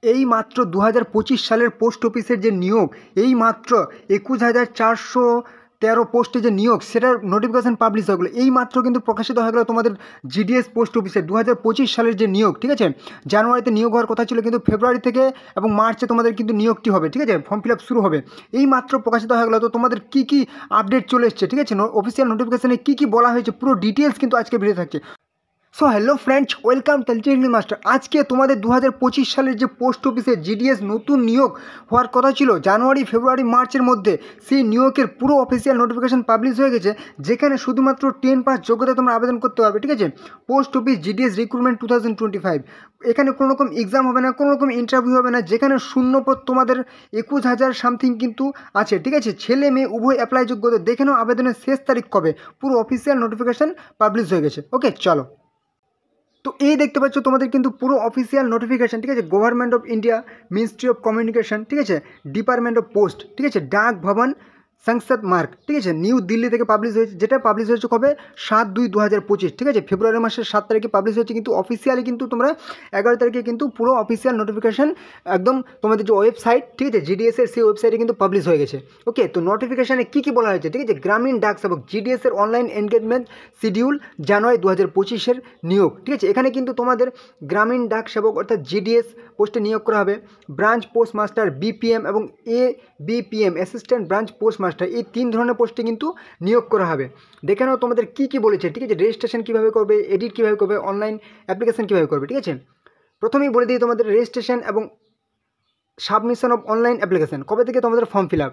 এই মাত্র 2025 সালের পোস্ট অফিসের যে নিয়োগ, এই মাত্র 21,413 পোস্টে যে নিয়োগ, সেটার নোটিফিকেশান পাবলিশ হয়ে গেলো। এই মাত্র কিন্তু প্রকাশিত হয়ে গেলো তোমাদের জিডিএস পোস্ট অফিসের 2025 সালের যে নিয়োগ, ঠিক আছে। জানুয়ারিতে নিয়োগ হওয়ার কথা ছিল, কিন্তু ফেব্রুয়ারি থেকে এবং মার্চে তোমাদের কিন্তু নিয়োগটি হবে, ঠিক আছে, ফর্ম ফিল আপ শুরু হবে। এই মাত্র প্রকাশিত হয়ে গেলো। তো তোমাদের কী কী আপডেট চলে এসছে, ঠিক আছে, অফিসিয়াল নোটিফিকেশানে কী কী বলা হয়েছে, পুরো ডিটেলস কিন্তু আজকে ভিডিও থাকছে। So hello friends, welcome culture English master. আজকে তোমাদের 2025 সালের যে পোস্ট অফিসে জিডিএস নতুন নিয়োগ হওয়ার কথা ছিল জানুয়ারি, ফেব্রুয়ারি, মার্চের মধ্যে, সেই নিয়োগের পুরো অফিসিয়াল নোটিফিকেশান পাবলিশ হয়ে গেছে, যেখানে শুধুমাত্র 10 পাস যোগ্যতা তোমরা আবেদন করতে পারবে, ঠিক আছে। পোস্ট অফিস জিডিএস রিক্রুটমেন্ট 2025, এখানে কোনো রকম এক্সাম হবে না, কোনো রকম ইন্টারভিউ হবে না, যেখানে শূন্যপদ তোমাদের 21,000 সামথিং কিন্তু আছে, ঠিক আছে। ছেলে মেয়ে উভয় অ্যাপ্লাই যোগ্যতা। দেখে নাও আবেদনের শেষ তারিখ কবে, পুরো অফিসিয়াল নোটিফিকেশান পাবলিশ হয়ে গেছে। ওকে, চলো। তো এই দেখতে পাচ্ছ তোমাদের কিন্তু পুরো অফিসিয়াল নোটিফিকেশান, ঠিক আছে। Government of India, ministry of communication, ঠিক আছে, ডিপার্টমেন্ট অফ পোস্ট, ঠিক আছে, ডাক ভবন সংসদ মার্গ, ঠিক আছে, নিউ দিল্লি থেকে পাবলিশ হয়েছে। যেটা পাবলিশ হয়েছে কবে, 7/2/2025, ঠিক আছে, ফেব্রুয়ারি মাসের 7 তারিখে পাবলিশ হয়েছে। কিন্তু অফিসিয়ালি কিন্তু তোমরা 11 তারিখে কিন্তু পুরো অফিসিয়াল নোটিফিকেশান একদম তোমাদের যে ওয়েবসাইট, ঠিক আছে, জিডিএসের সেই ওয়েবসাইটে কিন্তু পাবলিশ হয়ে গেছে। ওকে, তো নোটিফিকেশানে কী কী বলা হয়েছে, ঠিক আছে। গ্রামীণ ডাক সেবক জিডিএসের অনলাইন এনগেজমেন্ট শিডিউল জানুয়ারি 2025-এর নিয়োগ, ঠিক আছে। এখানে কিন্তু তোমাদের গ্রামীণ ডাক সেবক অর্থাৎ জিডিএস পোস্টে নিয়োগ করা হবে। ব্রাঞ্চ পোস্ট মাস্টার বিপিএম এবং ABPM assistant branch post master, এই 3 ধরনের পোস্টে কিন্তু নিয়োগ করা হবে। দেখে নাও তোমাদের কী কী বলেছে, ঠিক আছে। রেজিস্ট্রেশন কীভাবে করবে, এডিট কীভাবে করবে, অনলাইন অ্যাপ্লিকেশন কীভাবে করবে, ঠিক আছে। প্রথমেই বলে দিই তোমাদের রেজিস্ট্রেশন এবং সাবমিশন অফ অনলাইন অ্যাপ্লিকেশন কবে থেকে তোমাদের ফর্ম ফিল আপ,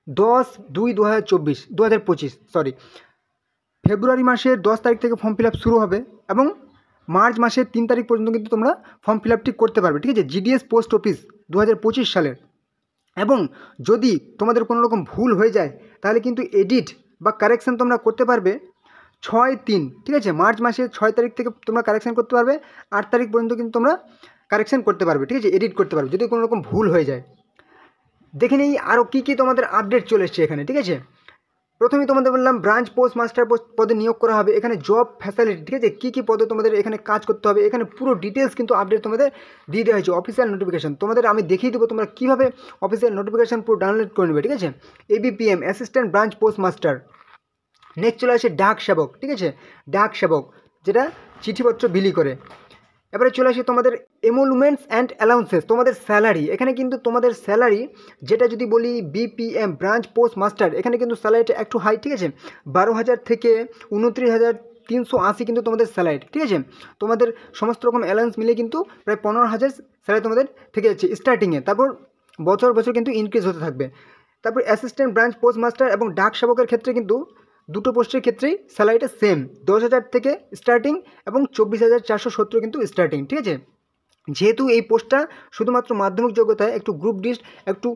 10/2/2025 সরি, ফেব্রুয়ারি মাসের 10 তারিখ থেকে ফর্ম ফিল আপ শুরু হবে এবং মার্চ মাসের 3 তারিখ পর্যন্ত কিন্তু তোমরা ফর্ম ফিল আপটি করতে পারবে, ঠিক আছে, জিডিএস পোস্ট অফিস 2025 সালের। এবং যদি তোমাদের কোনো রকম ভুল হয়ে যায়, তাহলে কিন্তু এডিট বা কারেকশান তোমরা করতে পারবে 6/3, ঠিক আছে, মার্চ মাসের 6 তারিখ থেকে তোমরা কারেকশান করতে পারবে। 8 তারিখ পর্যন্ত কিন্তু তোমরা কারেকশান করতে পারবে, ঠিক আছে, এডিট করতে পারবে যদি কোনো রকম ভুল হয়ে যায়। দেখে নেই আরও কী কী তোমাদের আপডেট চলে এসছে এখানে, ঠিক আছে। প্রথমেই তোমাদের বললাম ব্রাঞ্চ পোস্ট মাস্টার পদে নিয়োগ করা হবে। এখানে জব ফ্যাসিলিটি, ঠিক আছে, কী কী পদে তোমাদের এখানে কাজ করতে হবে, এখানে পুরো ডিটেলস কিন্তু আপডেট তোমাদের দিয়ে দেওয়া হয়েছে। অফিসিয়াল নোটিফিকেশান তোমাদের আমি দেখিয়ে দেবো তোমরা কীভাবে অফিসিয়াল নোটিফিকেশান পুরো ডাউনলোড করে নেবে, ঠিক আছে। ABPM assistant branch post master. Next চলে আসে ডাক সেবক, ঠিক আছে, ডাক সেবক যেটা চিঠিপত্র বিলি করে। এবারে চলে আসে তোমাদের এমোলুমেন্টস অ্যান্ড অ্যালাউন্সেস, তোমাদের স্যালারি। এখানে কিন্তু তোমাদের স্যালারি যেটা যদি বলি বিপিএম ব্রাঞ্চ পোস্ট মাস্টার, এখানে কিন্তু স্যালারিটা একটু হাই, ঠিক আছে, 12,000 থেকে 29,380 কিন্তু তোমাদের স্যালারি, ঠিক আছে। তোমাদের সমস্ত রকম অ্যালাউন্স মিলে কিন্তু প্রায় 15,000 স্যালারি তোমাদের থেকে যাচ্ছে স্টার্টিংয়ে, তারপর বছর বছর কিন্তু ইনক্রিজ হতে থাকবে। তারপর অ্যাসিস্ট্যান্ট ব্রাঞ্চ পোস্ট মাস্টার এবং ডাক সেবকের ক্ষেত্রে কিন্তু দুটো পোস্টের ক্ষেত্রেই স্যালারিটা সেম, 10,000 থেকে স্টার্টিং এবং 24,470 কিন্তু স্টার্টিং, ঠিক আছে। যেহেতু এই পোস্টটা শুধুমাত্র মাধ্যমিক যোগ্যতায়, একটু গ্রুপ ডি একটু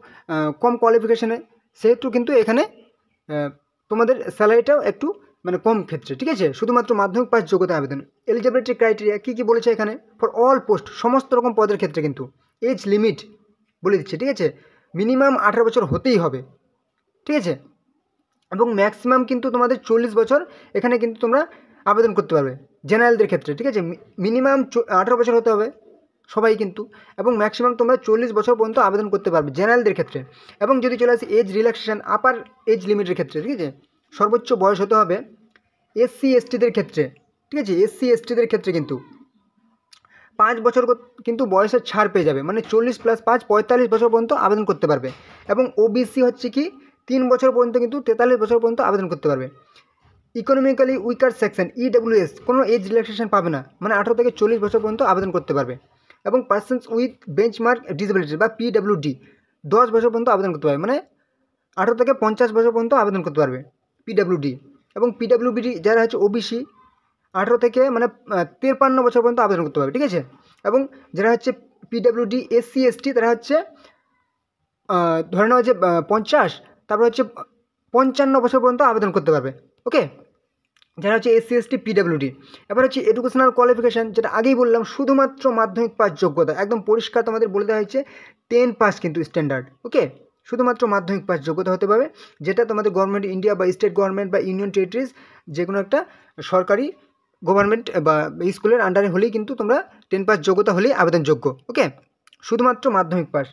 কম কোয়ালিফিকেশানে, সেহেতু কিন্তু এখানে তোমাদের স্যালারিটাও একটু মানে কম ক্ষেত্রে, ঠিক আছে, শুধুমাত্র মাধ্যমিক পাস যোগ্যতা আবেদন। এলিজিবিলিটি ক্রাইটেরিয়া কী কী বলেছে এখানে, ফর অল পোস্ট, সমস্ত রকম পদের ক্ষেত্রে কিন্তু এজ লিমিট বলে দিচ্ছে, ঠিক আছে, মিনিমাম 18 বছর হতেই হবে, ঠিক আছে, এবং ম্যাক্সিমাম কিন্তু তোমাদের 40 বছর এখানে কিন্তু তোমরা আবেদন করতে পারবে জেনারেলদের ক্ষেত্রে, ঠিক আছে। মিনিমাম 18 বছর হতে হবে সবাই কিন্তু, এবং ম্যাক্সিমাম তোমরা 40 বছর পর্যন্ত আবেদন করতে পারবে জেনারেলদের ক্ষেত্রে। এবং যদি চলে আসে এজ রিল্যাক্সেশন আপার এজ লিমিটের ক্ষেত্রে, ঠিক আছে, সর্বোচ্চ বয়স হতে হবে SC STদের ক্ষেত্রে, ঠিক আছে, SC STদের ক্ষেত্রে কিন্তু 5 বছর কিন্তু বয়সের ছাড় পেয়ে যাবে, মানে 40 + 5 45 বছর পর্যন্ত আবেদন করতে পারবে। এবং OBC হচ্ছে কি 3 বছর পর্যন্ত কিন্তু 43 বছর পর্যন্ত আবেদন করতে পারবে। ইকোনমিক্যালি উইকার সেকশন EWS কোনো এজ রিল্যাক্সেশন পাবে না, মানে 18 থেকে 40 বছর পর্যন্ত আবেদন করতে পারবে। এবং পার্সনস উইথ বেঞ্চমার্ক ডিসেবিলিটি বা PWD 10 বছর পর্যন্ত আবেদন করতে পারবে, মানে 18 থেকে 50 বছর পর্যন্ত আবেদন করতে পারবে PWD। এবং PWBD যারা হচ্ছে OBC 18 থেকে মানে 53 বছর পর্যন্ত আবেদন করতে পারবে, ঠিক আছে। এবং যারা হচ্ছে PWD SC ST তারা হচ্ছে ধরে নেওয়া যে 50, তারপর হচ্ছে 55 বছর পর্যন্ত আবেদন করতে পারবে, ওকে, যারা হচ্ছে SC ST PWD। এবার হচ্ছে এডুকেশনাল কোয়ালিফিকেশান, যেটা আগেই বললাম শুধুমাত্র মাধ্যমিক পাস যোগ্যতা, একদম পরিষ্কার তোমাদের বলে দেওয়া হয়েছে 10 পাস কিন্তু স্ট্যান্ডার্ড, ওকে, শুধুমাত্র মাধ্যমিক পাস যোগ্যতা হতে পারবে, যেটা তোমাদের গভর্নমেন্ট ইন্ডিয়া বা স্টেট গভর্নমেন্ট বা ইউনিয়ন টেরিটরিজ যে কোনো একটা সরকারি গভর্নমেন্ট বা স্কুলের আন্ডারে হলেই কিন্তু তোমরা 10 পাস যোগ্যতা হলেই আবেদনযোগ্য, ওকে। শুধুমাত্র মাধ্যমিক পাস।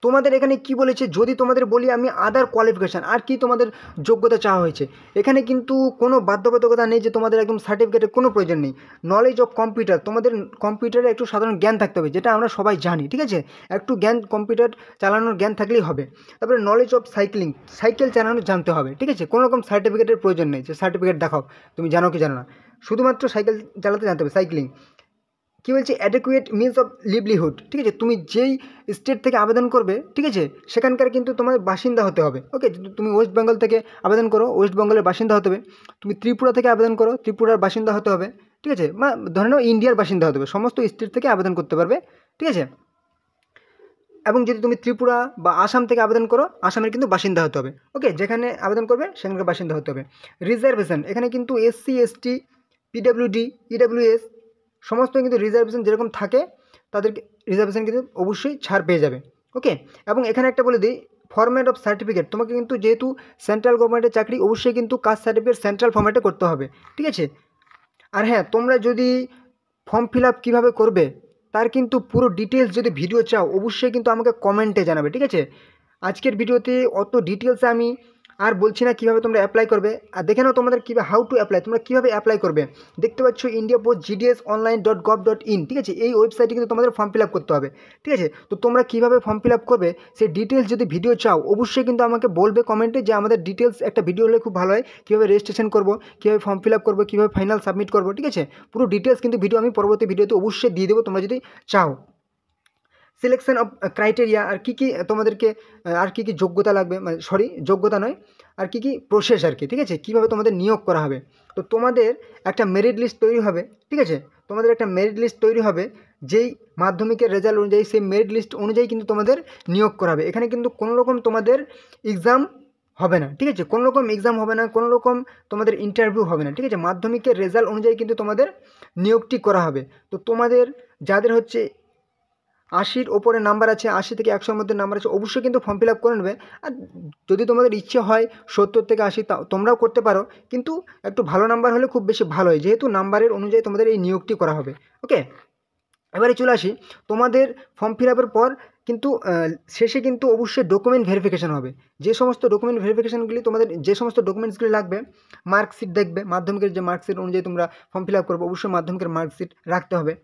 তোমাদের এখানে কি বলেছে, যদি তোমাদের বলি আমি আদার কোয়ালিফিকেশান, আর কি তোমাদের যোগ্যতা চাওয়া হয়েছে, এখানে কিন্তু কোনো বাধ্যবাধকতা নেই যে তোমাদের একদম সার্টিফিকেটের কোনো প্রয়োজন নেই। নলেজ অফ কম্পিউটার, তোমাদের কম্পিউটারে একটু সাধারণ জ্ঞান থাকতে হবে, যেটা আমরা সবাই জানি, ঠিক আছে, একটু জ্ঞান, কম্পিউটার চালানোর জ্ঞান থাকলেই হবে। তারপরে নলেজ অফ সাইক্লিং, সাইকেল চালানো জানতে হবে, ঠিক আছে, কোনো রকম সার্টিফিকেটের প্রয়োজন নেই যে সার্টিফিকেট দেখাও তুমি জানো কি জানো না, শুধুমাত্র সাইকেল চালাতে জানতে হবে, সাইক্লিং। কী বলছে, অ্যাডেকুয়েট মিনস অফ লিভলিহুড, ঠিক আছে, তুমি যেই স্টেট থেকে আবেদন করবে, ঠিক আছে, সেখানকার কিন্তু তোমার বাসিন্দা হতে হবে। ওকে, তুমি ওয়েস্ট বেঙ্গল থেকে আবেদন করো, ওয়েস্ট বেঙ্গলের বাসিন্দা হতে হবে। তুমি ত্রিপুরা থেকে আবেদন করো, ত্রিপুরার বাসিন্দা হতে হবে, ঠিক আছে, বা ধরে নাও ইন্ডিয়ার বাসিন্দা হতে হবে, সমস্ত স্টেট থেকে আবেদন করতে পারবে, ঠিক আছে। এবং যদি তুমি ত্রিপুরা বা আসাম থেকে আবেদন করো, আসামের কিন্তু বাসিন্দা হতে হবে। ওকে, যেখানে আবেদন করবে সেখানকার বাসিন্দা হতে হবে। রিজার্ভেশন, এখানে কিন্তু এসসি, এসটি, পিডাব্লিউডি, ইডাব্লিউএস সমস্ত কিন্তু রিজার্ভেশন যেরকম থাকে, তাদেরকে রিজার্ভেশন কিন্তু অবশ্যই ছাড় পেয়ে যাবে। ওকে, এবং এখানে একটা বলে দিই, ফরম্যাট অফ সার্টিফিকেট, তোমাকে কিন্তু যেহেতু সেন্ট্রাল গভর্নমেন্টের চাকরি, অবশ্যই কিন্তু কাস্ট সার্টিফিকেট সেন্ট্রাল ফরম্যাটে করতে হবে, ঠিক আছে। আর হ্যাঁ, তোমরা যদি ফর্ম ফিল আপ কীভাবে করবে তার কিন্তু পুরো ডিটেলস যদি ভিডিও চাও, অবশ্যই কিন্তু আমাকে কমেন্টে জানাবে, ঠিক আছে। আজকের ভিডিওতে অত ডিটেলসে আমি আর বলছি না কীভাবে তোমরা অ্যাপ্লাই করবে, আর দেখে নাও তোমাদের কীভাবে হাউ টু অ্যাপ্লাই, তোমরা কীভাবে অ্যাপ্লাই করবে। দেখতে পাচ্ছ indiapost.gds.online.in, ঠিক আছে, এই ওয়েবসাইটে কিন্তু তোমাদের ফর্ম ফিল আপ করতে হবে, ঠিক আছে। তো তোমরা কীভাবে ফর্ম ফিল আপ করবে সেই ডিটেলস যদি ভিডিও চাও, অবশ্যই কিন্তু আমাকে বলবে কমেন্টে যে আমাদের ডিটেলস একটা ভিডিও হলে খুব ভালো হয়, কীভাবে রেজিস্ট্রেশন করবো, কীভাবে ফর্ম ফিল আপ করবো, কীভাবে ফাইনাল সাবমিট করবো, ঠিক আছে, পুরো ডিটেলস কিন্তু ভিডিও আমি পরবর্তী ভিডিওতে অবশ্যই দিয়ে দেবো, তোমরা যদি চাও। সিলেকশন অফ ক্রাইটেরিয়া, আর কী কী তোমাদেরকে আর কী কী যোগ্যতা লাগবে, মানে যোগ্যতা নয়, আর কী কী প্রসেস আর কি, ঠিক আছে, কীভাবে তোমাদের নিয়োগ করা হবে। তো তোমাদের একটা মেরিট লিস্ট তৈরি হবে, ঠিক আছে, তোমাদের একটা মেরিট লিস্ট তৈরি হবে, যেই মাধ্যমিকের রেজাল্ট অনুযায়ী সেই মেরিট লিস্ট অনুযায়ী কিন্তু তোমাদের নিয়োগ করা হবে। এখানে কিন্তু কোনো রকম তোমাদের এক্সাম হবে না, ঠিক আছে, কোনো রকম এক্সাম হবে না, কোনো রকম তোমাদের ইন্টারভিউ হবে না, ঠিক আছে, মাধ্যমিকের রেজাল্ট অনুযায়ী কিন্তু তোমাদের নিয়োগটি করা হবে। তো তোমাদের যাদের হচ্ছে 80-র ওপরে নাম্বার আছে, 80 থেকে 100-র মধ্যে নাম্বার আছে, অবশ্যই কিন্তু ফর্ম ফিল আপ করে নেবে। আর যদি তোমাদের ইচ্ছে হয় 70 থেকে 80, তোমরাও করতে পারো, কিন্তু একটু ভালো নাম্বার হলে খুব বেশি ভালো হয়, যেহেতু নাম্বারের অনুযায়ী তোমাদের এই নিয়োগটি করা হবে। ওকে, এবারে চলে আসি, তোমাদের ফর্ম ফিল আপের পর কিন্তু শেষে কিন্তু অবশ্যই ডকুমেন্ট ভেরিফিকেশান হবে। যে সমস্ত ডকুমেন্ট ভেরিফিকেশানগুলি তোমাদের, যে সমস্ত ডকুমেন্টসগুলি লাগবে, মার্কশিট দেখবে, মাধ্যমিকের যে মার্কশিট অনুযায়ী তোমরা ফর্ম ফিল আপ করবে, অবশ্যই মাধ্যমিকের মার্কশিট রাখতে হবে।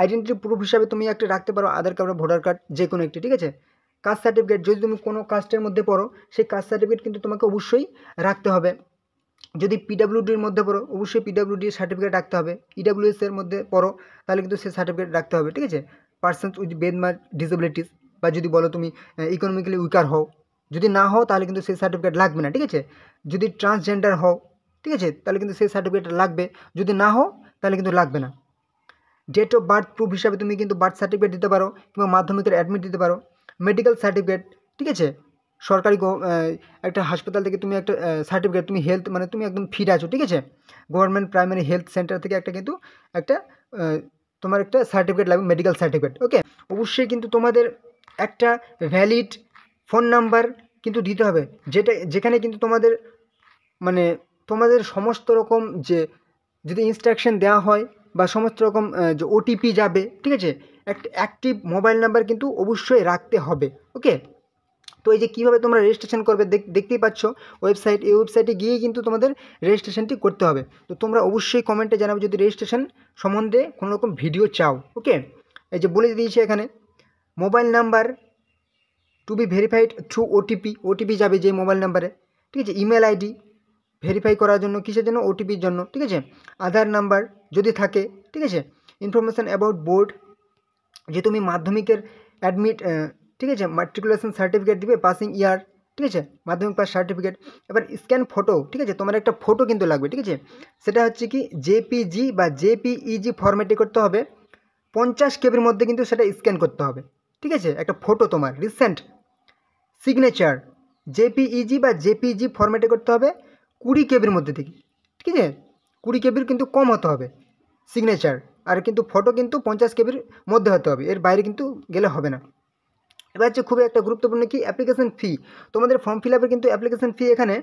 আইডেন্টিটি প্রুফ হিসাবে তুমি একটা রাখতে পারো আধার কার্ড বা ভোটার কার্ড, যে কোনো একটি, ঠিক আছে। কাস্ট সার্টিফিকেট, যদি তুমি কোনো কাস্টের মধ্যে পড়ো, সেই কাস্ট সার্টিফিকেট কিন্তু তোমাকে অবশ্যই রাখতে হবে। যদি পিডাব্লিউডির মধ্যে পড়ো, অবশ্যই পিডাব্লিউডির সার্টিফিকেট রাখতে হবে। ইডাব্লিউএস এর মধ্যে পড়ো, তাহলে কিন্তু সেই সার্টিফিকেট রাখতে হবে, ঠিক আছে। পার্সনস উইথ বেদমার্ক ডিসেবিলিটিস, বা যদি বলো তুমি ইকোনমিক্যালি উইকার হও, যদি না হও তাহলে কিন্তু সেই সার্টিফিকেট লাগবে না, ঠিক আছে। যদি ট্রান্সজেন্ডার হও, ঠিক আছে, তাহলে কিন্তু সেই সার্টিফিকেট লাগবে, যদি না হও তাহলে কিন্তু লাগবে না। ডেট অফ বার্থ প্রুফ হিসাবে তুমি কিন্তু বার্থ সার্টিফিকেট দিতে পারো, কিংবা মাধ্যমিকের অ্যাডমিট দিতে পারো। মেডিকেল সার্টিফিকেট, ঠিক আছে, সরকারি একটা হাসপাতাল থেকে তুমি একটা সার্টিফিকেট, তুমি হেলথ, মানে তুমি একদম ফিট আছো, ঠিক আছে, গভর্নমেন্ট প্রাইমারি হেলথ সেন্টার থেকে একটা তোমার একটা সার্টিফিকেট লাগবে, মেডিকেল সার্টিফিকেট। ওকে, অবশ্যই কিন্তু তোমাদের একটা ভ্যালিড ফোন নাম্বার কিন্তু দিতে হবে, যেখানে কিন্তু তোমাদের মানে তোমাদের সমস্ত রকম যে যদি ইনস্ট্রাকশন দেওয়া হয় বা সমস্ত রকম যে ওটিপি যাবে, ঠিক আছে, একটা অ্যাক্টিভ মোবাইল নাম্বার কিন্তু অবশ্যই রাখতে হবে। ওকে, তো এই যে কীভাবে তোমরা রেজিস্ট্রেশন করবে দেখতেই পাচ্ছ ওয়েবসাইট, এই ওয়েবসাইটে গিয়েই কিন্তু তোমাদের রেজিস্ট্রেশনটি করতে হবে। তো তোমরা অবশ্যই কমেন্টে জানাবে যদি রেজিস্ট্রেশন সম্বন্ধে কোনো রকম ভিডিও চাও। ওকে, এই যে বলে দিয়েছি এখানে, mobile number to be verified through OTP যাবে যে মোবাইল নাম্বারে, ঠিক আছে। ইমেল আইডি ভেরিফাই করার জন্য, কিসের জন্য, ওটিপির জন্য, ঠিক আছে। আধার নাম্বার যদি থাকে, ঠিক আছে। ইনফরমেশান অ্যাবাউট বোর্ড, যে তুমি মাধ্যমিকের অ্যাডমিট, ঠিক আছে, ম্যাট্রিকুলেশন সার্টিফিকেট দিবে, পাসিং ইয়ার, ঠিক আছে, মাধ্যমিক পাস সার্টিফিকেট। এবার স্ক্যান ফটো, ঠিক আছে, তোমার একটা ফটো কিন্তু লাগবে, ঠিক আছে, সেটা হচ্ছে কি জেপিজি বা জেপিইজি ফরম্যাটে করতে হবে, 50 কেবির মধ্যে কিন্তু সেটা স্ক্যান করতে হবে, ঠিক আছে। একটা ফটো তোমার রিসেন্ট সিগনেচার জেপিইজি বা জেপিজি ফরম্যাটে করতে হবে, 20 কেবির মধ্যে থেকে, ঠিক আছে, 20 কেবির কিন্তু কম হতে হবে সিগনেচার, আর কিন্তু ফটো কিন্তু 50 কেবির মধ্যে হতে হবে, এর বাইরে কিন্তু গেলে হবে না। এবার হচ্ছে খুবই একটা গুরুত্বপূর্ণ কি অ্যাপ্লিকেশন ফি, তোমাদের ফর্ম ফিল আপের কিন্তু অ্যাপ্লিকেশন ফি এখানে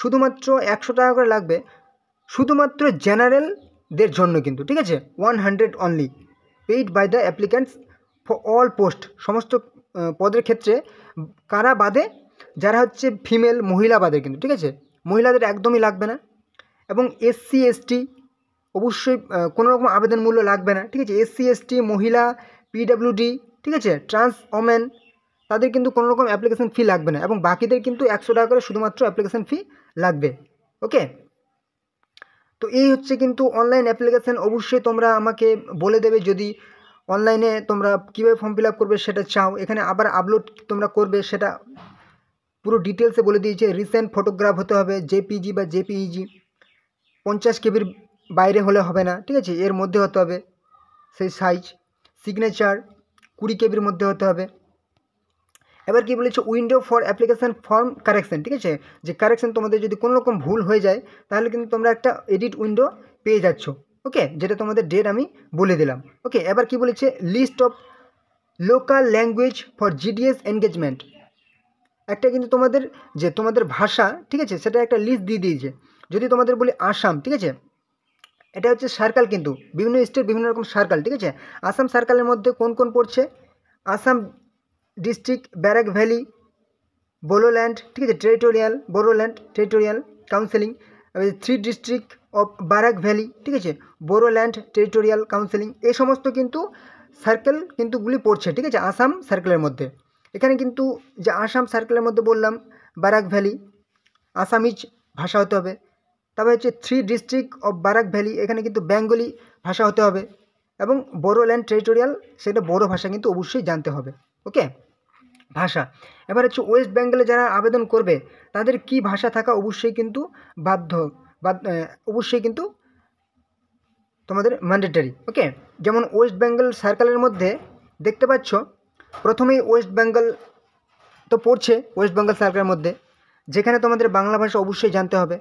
শুধুমাত্র 100 টাকা করে লাগবে, শুধুমাত্র জেনারেলদের জন্য কিন্তু, ঠিক আছে, 100 only paid by the applicants for all post, সমস্ত পদের ক্ষেত্রে কারা বাদে, যারা হচ্ছে ফিমেল, মহিলা বাদে কিন্তু, ঠিক আছে, মহিলাদের একদমই লাগবে না। এবং SC ST অবশ্যই কোনো রকম আবেদন মূল্য লাগবে না, ঠিক আছে। SC ST, মহিলা, PWD, ঠিক আছে, ট্রান্স ওমেন, তাদের কিন্তু কোনো রকম অ্যাপ্লিকেশন ফি লাগবে না, এবং বাকিদের কিন্তু 100 টাকা করে শুধুমাত্র অ্যাপ্লিকেশন ফি লাগবে। ওকে, তো এই হচ্ছে কিন্তু অনলাইন অ্যাপ্লিকেশান। অবশ্যই তোমরা আমাকে বলে দেবে যদি অনলাইনে তোমরা কীভাবে ফর্ম ফিল আপ করবে সেটা চাও। এখানে আবার আপলোড তোমরা করবে সেটা পুরো ডিটেলসে বলে দিয়েছে। রিসেন্ট ফটোগ্রাফ হতে হবে, JPG বা JPEG, 50 কেবির বাইরে হলে হবে না, ঠিক আছে, এর মধ্যে হতে হবে সেই সাইজ। সিগনেচার 20 কেবির মধ্যে হতে হবে। এবার কি বলেছে, window for application form correction, ঠিক আছে, যে কারেকশন তোমাদের যদি কোনো রকম ভুল হয়ে যায় তাহলে কিন্তু তোমরা একটা এডিট উইন্ডো পেয়ে যাচ্ছ। ওকে, যেটা তোমাদের ডেট আমি বলে দিলাম। ওকে, এবার কি বলেছে, list of local language for GDS engagement, একটা কিন্তু তোমাদের যে তোমাদের ভাষা, ঠিক আছে, সেটা একটা লিস্ট দিয়ে দিয়েছে। যদি তোমাদের বলি আসাম, ঠিক আছে, এটা হচ্ছে সার্কেল, কিন্তু বিভিন্ন স্টেট বিভিন্ন রকম সার্কেল, ঠিক আছে। আসাম সার্কেলের মধ্যে কোন কোন পড়ছে, আসাম ডিস্ট্রিক্ট ব্যারাক ভ্যালি বোডোল্যান্ড, ঠিক আছে, territorial Bodoland territorial counselling, 3 district of Barak valley, ঠিক আছে, বোডোল্যান্ড টেরিটোরিয়াল কাউন্সিলিং, এই সমস্ত কিন্তু সার্কেল কিন্তুগুলি পড়ছে, ঠিক আছে, আসাম সার্কেলের মধ্যে। এখানে কিন্তু যে আসাম সার্কেলের মধ্যে বললাম বারাক ভ্যালি, আসামিজ ভাষা হতে হবে। তারপরে হচ্ছে 3 ডিস্ট্রিক্ট অফ বারাক ভ্যালি, এখানে কিন্তু বেঙ্গলি ভাষা হতে হবে। এবং বোডোল্যান্ড টেরিটোরিয়াল, সেটা বড়ো ভাষা কিন্তু অবশ্যই জানতে হবে। ওকে, ভাষা। এবার হচ্ছে ওয়েস্ট বেঙ্গলে যারা আবেদন করবে তাদের কি ভাষা থাকা অবশ্যই কিন্তু অবশ্যই কিন্তু তোমাদের ম্যান্ডেটরি। ওকে, যেমন ওয়েস্ট বেঙ্গল সার্কেলের মধ্যে দেখতে পাচ্ছ, প্রথমেই ওয়েস্ট বেঙ্গল তো পড়ছে, ওয়েস্ট বেঙ্গল সার্কেলের মধ্যে, যেখানে তোমাদের বাংলা ভাষা অবশ্যই জানতে হবে।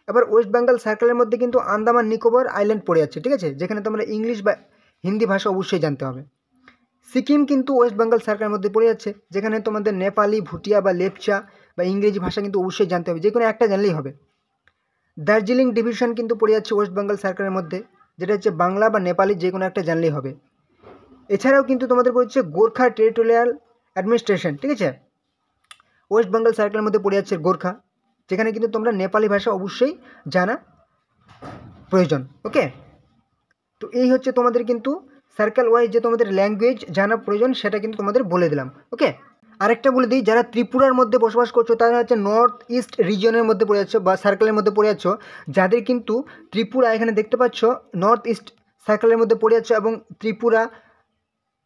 এবার ওয়েস্ট বেঙ্গল সার্কেলের মধ্যে কিন্তু আন্দামান নিকোবর আইল্যান্ড পড়ে যাচ্ছে, ঠিক আছে, যেখানে তোমরা ইংলিশ বা হিন্দি ভাষা অবশ্যই জানতে হবে। সিকিম কিন্তু ওয়েস্ট বেঙ্গল সার্কেলের মধ্যে পড়ে যাচ্ছে, যেখানে তোমাদের নেপালি, ভুটিয়া বা লেপচা বা ইংরেজি ভাষা কিন্তু অবশ্যই জানতে হবে, যে কোনো একটা জানলেই হবে। দার্জিলিং ডিভিশন কিন্তু পড়ে যাচ্ছে ওয়েস্ট বেঙ্গল সার্কেলের মধ্যে, যেটা হচ্ছে বাংলা বা নেপালি যে কোনো একটা জানলেই হবে। এছাড়াও কিন্তু তোমাদের পড়ছে গোর্খা টেরিটোরিয়াল অ্যাডমিনিস্ট্রেশন, ঠিক আছে, ওয়েস্ট বেঙ্গল সার্কেলের মধ্যে পড়ে যাচ্ছে গোর্খা, যেখানে কিন্তু তোমরা নেপালি ভাষা অবশ্যই জানা প্রয়োজন। ওকে, তো এই হচ্ছে তোমাদের কিন্তু সার্কেল ওয়াইজ যে তোমাদের ল্যাঙ্গুয়েজ জানা প্রয়োজন সেটা কিন্তু তোমাদের বলে দিলাম। ওকে, আরেকটা বলে দিই, যারা ত্রিপুরার মধ্যে বসবাস করছো তারা হচ্ছে নর্থ ইস্ট রিজিয়নের মধ্যে পড়ে যাচ্ছ বা সার্কেলের মধ্যে পড়ে যাচ্ছ, যাদের কিন্তু ত্রিপুরা এখানে দেখতে পাচ্ছ নর্থ ইস্ট সার্কেলের মধ্যে পড়ে যাচ্ছ, এবং ত্রিপুরা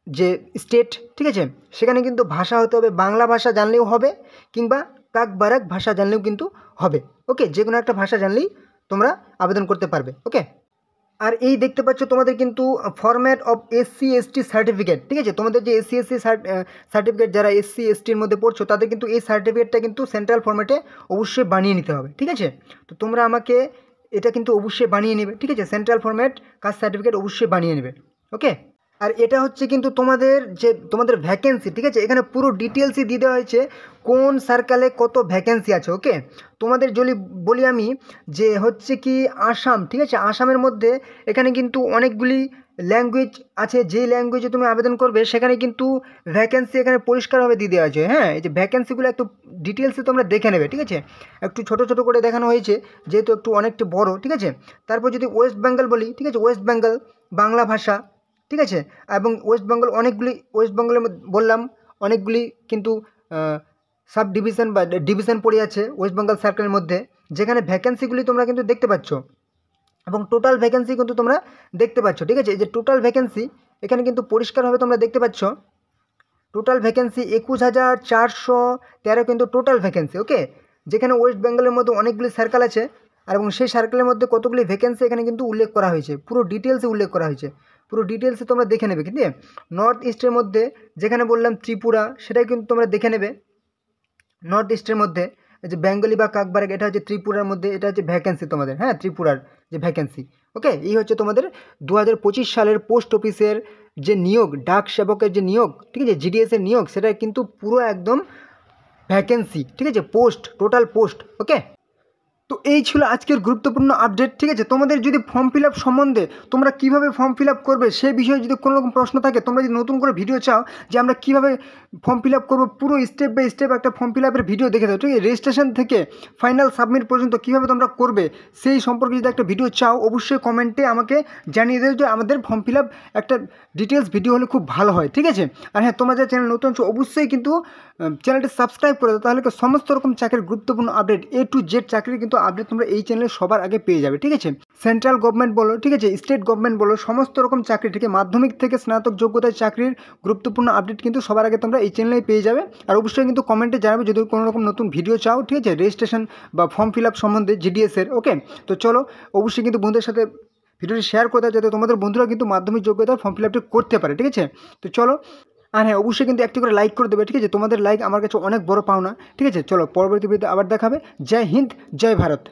যে স্টেট, ঠিক আছে, সেখানে কিন্তু ভাষা হতে হবে, বাংলা ভাষা জানলেও হবে কিংবা কাকবারাক ভাষা জানলেও কিন্তু হবে। ওকে, যে কোনো একটা ভাষা জানলেই তোমরা আবেদন করতে পারবে। ওকে, আর এই দেখতে পাচ্ছ তোমাদের কিন্তু format of SC ST certificate, ঠিক আছে, তোমাদের যে SC SC সার্টিফিকেট, যারা SC STর মধ্যে পড়ছো তাদের কিন্তু এই সার্টিফিকেটটা কিন্তু সেন্ট্রাল ফরম্যাটে অবশ্যই বানিয়ে নিতে হবে, ঠিক আছে। তো তোমরা আমাকে এটা কিন্তু অবশ্যই বানিয়ে নেবে, ঠিক আছে, সেন্ট্রাল ফরম্যাট কাস্ট সার্টিফিকেট অবশ্যই বানিয়ে নেবে। ওকে, আর এটা হচ্ছে কিন্তু তোমাদের যে তোমাদের ভ্যাকেন্সি, ঠিক আছে, এখানে পুরো ডিটেলসই দিয়ে দেওয়া হয়েছে কোন সার্কেলে কত ভ্যাকেন্সি আছে। ওকে, তোমাদের যদি বলি আমি যে হচ্ছে কি আসাম, ঠিক আছে, আসামের মধ্যে এখানে কিন্তু অনেকগুলি ল্যাঙ্গুয়েজ আছে, যেই ল্যাঙ্গুয়েজে তুমি আবেদন করবে সেখানে কিন্তু ভ্যাকেন্সি এখানে পরিষ্কারভাবে দিয়ে দেওয়া আছে। হ্যাঁ, এই যে ভ্যাকেন্সিগুলো একটু ডিটেলসে তোমরা দেখে নেবে, ঠিক আছে, একটু ছোটো ছোটো করে দেখানো হয়েছে যেহেতু একটু অনেকটা বড়, ঠিক আছে। তারপর যদি ওয়েস্ট বেঙ্গল বলি, ঠিক আছে, ওয়েস্ট বেঙ্গল বাংলা ভাষা, ঠিক আছে, এবং ওয়েস্ট বেঙ্গল অনেকগুলি, ওয়েস্ট বেঙ্গলের বললাম অনেকগুলি কিন্তু সাব ডিভিশন বা ডিভিশন পড়ে আছে ওয়েস্ট বেঙ্গল সার্কেলের মধ্যে, যেখানে ভ্যাকেন্সিগুলি তোমরা কিন্তু দেখতে পাচ্ছ, এবং টোটাল ভ্যাকেন্সি কিন্তু তোমরা দেখতে পাচ্ছ, ঠিক আছে। এই যে টোটাল ভ্যাকেন্সি এখানে কিন্তু পরিষ্কারভাবে তোমরা দেখতে পাচ্ছ, টোটাল ভ্যাকেন্সি 21,413 কিন্তু টোটাল ভ্যাকেন্সি। ওকে, যেখানে ওয়েস্ট বেঙ্গলের মধ্যে অনেকগুলি সার্কেল আছে, আর এবং সেই সার্কেলের মধ্যে কতগুলি ভ্যাকেন্সি এখানে কিন্তু উল্লেখ করা হয়েছে, পুরো ডিটেলসে উল্লেখ করা হয়েছে, পুরো ডিটেলসে তোমরা দেখে নেবে। কিন্তু নর্থ ইস্টের মধ্যে যেখানে বললাম ত্রিপুরা, সেটাই কিন্তু তোমরা দেখে নেবে। নর্থ ইস্টের মধ্যে এই যে বেঙ্গলি বা কাকবারাক, এটা হচ্ছে ত্রিপুরার মধ্যে, এটা হচ্ছে ভ্যাকেন্সি তোমাদের, হ্যাঁ, ত্রিপুরার যে ভ্যাকেন্সি। ওকে, এই হচ্ছে তোমাদের 2025 সালের পোস্ট অফিসের যে নিয়োগ, ডাক সেবকের যে নিয়োগ, ঠিক আছে, GDS-এর নিয়োগ, সেটা কিন্তু পুরো একদম ভ্যাকেন্সি, ঠিক আছে, পোস্ট, টোটাল পোস্ট। ওকে, তো তো এই ছিল আজকের গুরুত্বপূর্ণ আপডেট, ঠিক আছে। তোমাদের যদি ফর্ম ফিল আপ সম্বন্ধে তোমরা কীভাবে ফর্ম ফিল আপ করবে সেই বিষয়ে যদি কোনো রকম প্রশ্ন থাকে, তোমরা যদি নতুন করে ভিডিও চাও যে আমরা কীভাবে ফর্ম ফিল আপ করবো, পুরো স্টেপ বাই স্টেপ একটা ফর্ম ফিল আপের ভিডিও দেখে দাও, ঠিক আছে। রেজিস্ট্রেশন থেকে ফাইনাল সাবমিট পর্যন্ত কীভাবে তোমরা করবে সেই সম্পর্কে যদি একটা ভিডিও চাও, অবশ্যই কমেন্টে আমাকে জানিয়ে দেবে যে আমাদের ফর্ম ফিল আপ একটা ডিটেলস ভিডিও হলে খুব ভালো হয়, ঠিক আছে। আর হ্যাঁ, তোমরা যে চ্যানেল নতুন আছো অবশ্যই কিন্তু চ্যানেলটি সাবস্ক্রাইব করে দাও, তাহলে সমস্ত রকম চাকরির গুরুত্বপূর্ণ আপডেট A to Z চাকরির কিন্তু আপডেট তোমরা এই চ্যানেলে সবার আগে পেয়ে যাবে, ঠিক আছে। সেন্ট্রাল গভর্নমেন্ট বলো, ঠিক আছে, স্টেট গভর্নমেন্ট বলো, সমস্ত রকম চাকরি, ঠিক আছে, মাধ্যমিক থেকে স্নাতক যোগ্যতার চাকরির গুরুত্বপূর্ণ আপডেট কিন্তু সবার আগে তোমরা এই চ্যানেলেই পেয়ে যাবে। আর অবশ্যই কিন্তু কমেন্টে জানাবে যদি কোনো রকম নতুন ভিডিও চাও, ঠিক আছে, রেজিস্ট্রেশন বা ফর্ম ফিল আপ সম্বন্ধে GDS-এর। ওকে, তো চলো অবশ্যই কিন্তু বন্ধুদের সাথে ভিডিওটি শেয়ার করে দাও যাতে তোমাদের বন্ধুরা কিন্তু মাধ্যমিক যোগ্যতার ফর্ম ফিল আপটি করতে পারে, ঠিক আছে। তো চলো, আর হ্যাঁ অবশ্যই কিন্তু একটি করে লাইক করে দেবে, ঠিক আছে। তোমাদের লাইক আমার কাছে অনেক বড় পাওনা, ঠিক আছে। চলো পরবর্তী ভিডিওতে আবার দেখাবে। জয় হিন্দ, জয় ভারত।